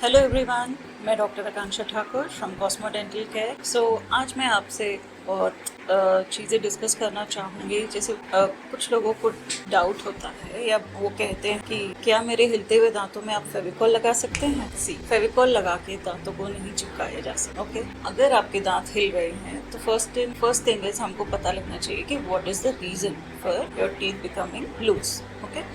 Hello everyone, मैं doctor Akanksha Thakur from Cosmo dental care. आज मैं आपसे बहुत चीज़ें डिस्कस करना चाहूँगी। जैसे कुछ लोगों को डाउट होता है या वो कहते हैं कि क्या मेरे हिलते हुए दांतों में आप फेविकॉल लगा सकते हैं। फेविकॉल लगा के दांतों को नहीं चिपकाया जा सकता। ओके, अगर आपके दांत हिल रहे हैं तो फर्स्ट थिंग इज हमको पता लगना चाहिए कि what is the reason for your teeth becoming loose. Okay,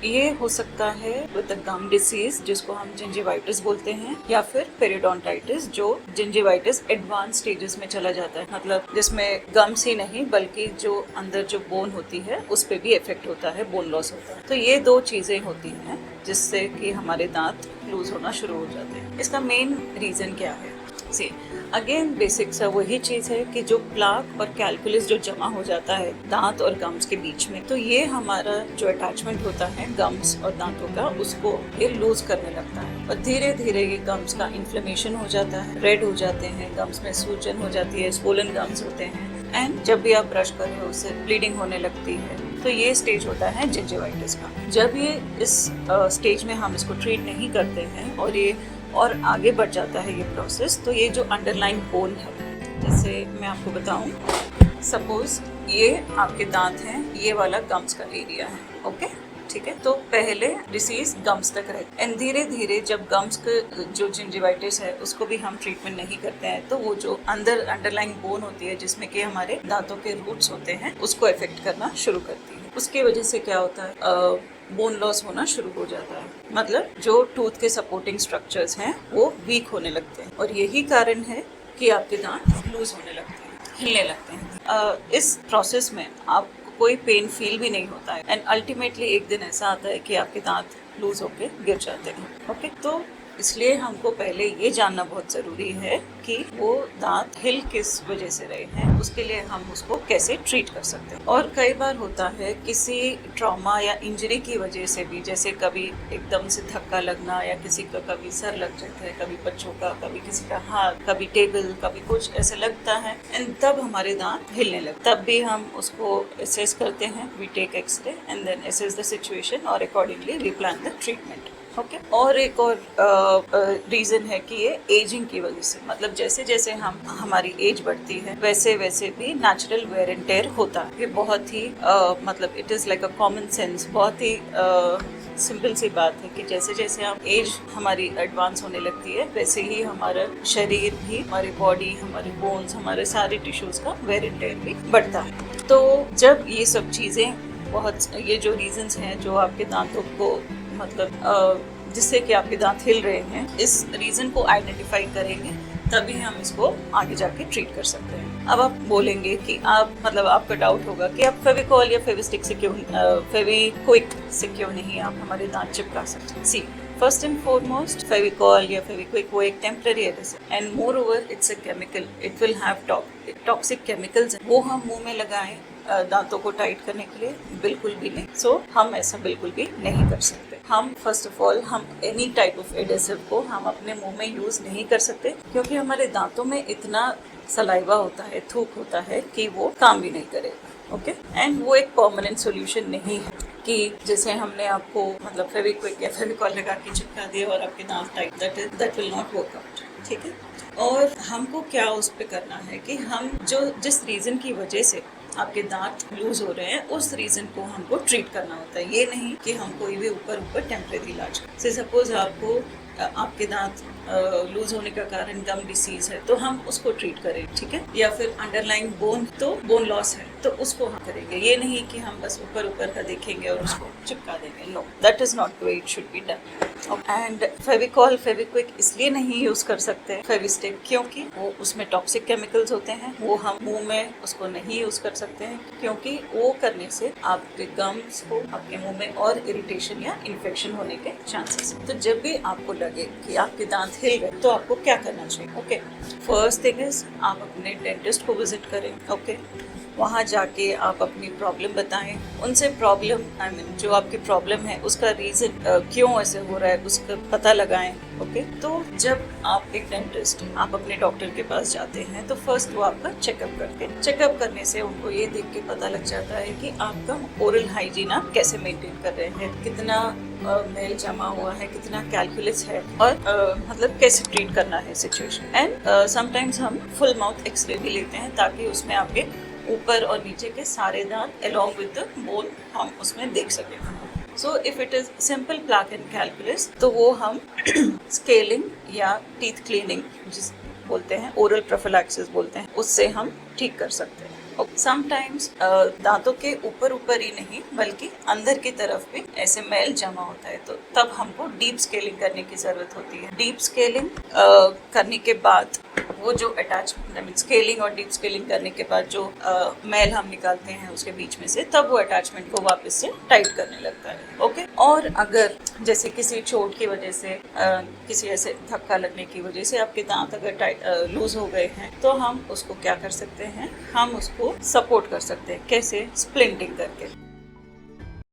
ये हो सकता है विद द गम डिसीज, जिसको हम जिंजिवाइटिस बोलते हैं, या फिर पेरिडोंटाइटिस, जो जिंजिवाइटिस एडवांस स्टेजेस में चला जाता है, मतलब जिसमें गम्स ही नहीं बल्कि जो अंदर जो बोन होती है उस पर भी इफेक्ट होता है, बोन लॉस होता है। तो ये दो चीजें होती हैं जिससे कि हमारे दांत लूज होना शुरू हो जाते हैं। इसका मेन रीजन क्या है? सी अगेन बेसिक सा वही चीज़ है कि जो प्लाक और कैल्कुलस जो जमा हो जाता है दांत और गम्स के बीच में, तो ये हमारा जो अटैचमेंट होता है गम्स और दांतों का, उसको ये लूज करने लगता है और धीरे धीरे ये गम्स का इन्फ्लेमेशन हो जाता है, रेड हो जाते हैं, गम्स में सूजन हो जाती है, स्वोलन गम्स होते हैं, एंड जब भी आप ब्रश कर रहे हो उससे ब्लीडिंग होने लगती है। तो ये स्टेज होता है जिंजिवाइटिस का। जब ये इस स्टेज में हम इसको ट्रीट नहीं करते हैं और ये और आगे बढ़ जाता है ये प्रोसेस, तो ये जो अंडरलाइन बोन है, जैसे मैं आपको बताऊं, सपोज ये आपके दांत हैं, ये वाला गम्स का एरिया है। ओके, ठीक है। तो पहले डिसीज गम्स तक रहती है एंड धीरे धीरे जब गम्स का जो जिंजिवाइटिस है उसको भी हम ट्रीटमेंट नहीं करते हैं तो वो जो अंदर अंडरलाइन बोन होती है जिसमें कि हमारे दांतों के रूट्स होते हैं उसको इफेक्ट करना शुरू करती है। उसकी वजह से क्या होता है, बोन लॉस होना शुरू हो जाता है, मतलब जो टूथ के सपोर्टिंग स्ट्रक्चर्स हैं वो वीक होने लगते हैं और यही कारण है कि आपके दांत लूज होने लगते हैं, हिलने लगते हैं। इस प्रोसेस में आपको कोई पेन फील भी नहीं होता है एंड अल्टीमेटली एक दिन ऐसा आता है कि आपके दांत लूज होके गिर जाते हैं। ओके, तो इसलिए हमको पहले ये जानना बहुत ज़रूरी है कि वो दांत हिल किस वजह से रहे हैं, उसके लिए हम उसको कैसे ट्रीट कर सकते हैं। और कई बार होता है किसी ट्रॉमा या इंजरी की वजह से भी, जैसे कभी एकदम से धक्का लगना या किसी का कभी सर लग जाता है, कभी बच्चों का, कभी किसी का हाथ, कभी टेबल, कभी कुछ ऐसे लगता है एंड तब हमारे दांत हिलने लगते, तब भी हम उसको असेस करते हैं। We take x ray and then assess the situation और accordingly we plan the treatment. Okay, और एक और रीज़न है कि ये एजिंग की वजह से, मतलब जैसे जैसे हमारी एज बढ़ती है वैसे वैसे भी नेचुरल वेयर एंड टेयर होता है। ये बहुत ही मतलब it is like a common sense, बहुत ही सिंपल सी बात है कि जैसे जैसे हम एज हमारी एडवांस होने लगती है वैसे ही हमारा शरीर भी, हमारी बॉडी, हमारे बोन्स, हमारे सारे टिश्यूज़ का वेयर एंड टेयर भी बढ़ता है। तो जब ये सब चीज़ें बहुत, ये जो रीजंस हैं जो आपके दांतों को, मतलब जिससे कि आपके दांत हिल रहे हैं, इस रीज़न को आइडेंटिफाई करेंगे तभी हम इसको आगे जाके ट्रीट कर सकते हैं। अब आप बोलेंगे कि आप, मतलब आपका डाउट होगा कि आप फेविकॉल या फेविस्टिक से क्यों, फेविक्विक से क्यों नहीं आप हमारे दांत चिपका सकते। सी, फर्स्ट एंड फॉरमोस्ट फेविकॉल या फेविक्विक वो एक temporary adhesive and more over it's a chemical, it will have toxic chemicals. वो हम मुंह में लगाएं दांतों को टाइट करने के लिए? बिल्कुल भी नहीं। सो हम ऐसा बिल्कुल भी नहीं कर सकते। हम फर्स्ट ऑफ ऑल हम एनी टाइप ऑफ एडेसिव को हम अपने मुंह में यूज़ नहीं कर सकते क्योंकि हमारे दांतों में इतना सलाइवा होता है, थूक होता है कि वो काम भी नहीं करेगा। ओके, एंड वो एक परमानेंट सोल्यूशन नहीं है कि जैसे हमने आपको, मतलब फेविक्विक या फेविकॉल लगा के चिपका दिया और आपके दांत tight, that will not work out. ठीक है, और हमको क्या उस पर करना है कि हम जिस रीज़न की वजह से आपके दांत लूज हो रहे हैं उस रीज़न को हमको ट्रीट करना होता है। ये नहीं कि हम कोई भी ऊपर टेम्परेरी इलाज करें। से सपोज आपको आपके दांत लूज होने का कारण गम डिसीज है तो हम उसको ट्रीट करें, ठीक है, या फिर अंडरलाइन बोन, तो बोन लॉस है तो उसको हम करेंगे। ये नहीं कि हम बस ऊपर का देखेंगे और उसको चिपका देंगे। No, that is not the way it should be done. And Fevicol, Fevikwik इसलिए नहीं यूज़ कर सकते फेविस्टिक क्योंकि वो उसमें टॉक्सिक केमिकल्स होते हैं, वो हम मुंह में उसको नहीं यूज़ कर सकते हैं क्योंकि वो करने से आपके गम्स को, आपके मुंह में और इरिटेशन या इन्फेक्शन होने के चांसेस हैं। तो जब भी आपको लगे कि आपके दांत हिल गए तो आपको क्या करना चाहिए? ओके, फर्स्ट थिंग इज आप अपने डेंटिस्ट को विजिट करें। ओके, वहाँ जाके आप अपनी प्रॉब्लम बताएं, उनसे प्रॉब्लम जो आपकी प्रॉब्लम है उसका रीज़न क्यों ऐसे हो रहा है उसका पता लगाएं। ओके, तो जब आप एक डेंटिस्ट आप अपने डॉक्टर के पास जाते हैं तो फर्स्ट वो आपका चेकअप करते हैं। चेकअप करने से उनको ये देख के पता लग जाता है कि आपका ओरल हाइजीन आप कैसे मेंटेन कर रहे हैं, कितना मेल जमा हुआ है, कितना कैलकुलस है, और मतलब कैसे ट्रीट करना है सिचुएशन। एंड समटाइम्स हम फुल माउथ एक्सरे भी लेते हैं ताकि उसमें आपके ऊपर और नीचे के सारे दांत अलॉन्ग विद द बोन हम उसमें देख सकें। So if it is simple plaque and calculus तो वो हम स्केलिंग या टीथ क्लीनिंग जिस बोलते हैं, ओरल प्रोफिलैक्सिस बोलते हैं, उससे हम ठीक कर सकते हैं। समटाइम्स दांतों के ऊपर ही नहीं बल्कि अंदर की तरफ भी ऐसे मैल जमा होता है, तो तब हमको डीप स्केलिंग करने की ज़रूरत होती है। डीप स्केलिंग करने के बाद वो जो अटैचमेंट स्केलिंग और डीप स्केलिंग करने के बाद जो मैल हम निकालते हैं उसके बीच में से, तब वो अटैचमेंट को वापस से टाइट करने लगता है। ओके, और अगर जैसे किसी चोट की वजह से किसी ऐसे धक्का लगने की वजह से आपके दांत अगर लूज हो गए हैं तो हम उसको क्या कर सकते हैं, हम उसको सपोर्ट कर सकते हैं। कैसे? स्प्लिंटिंग करके।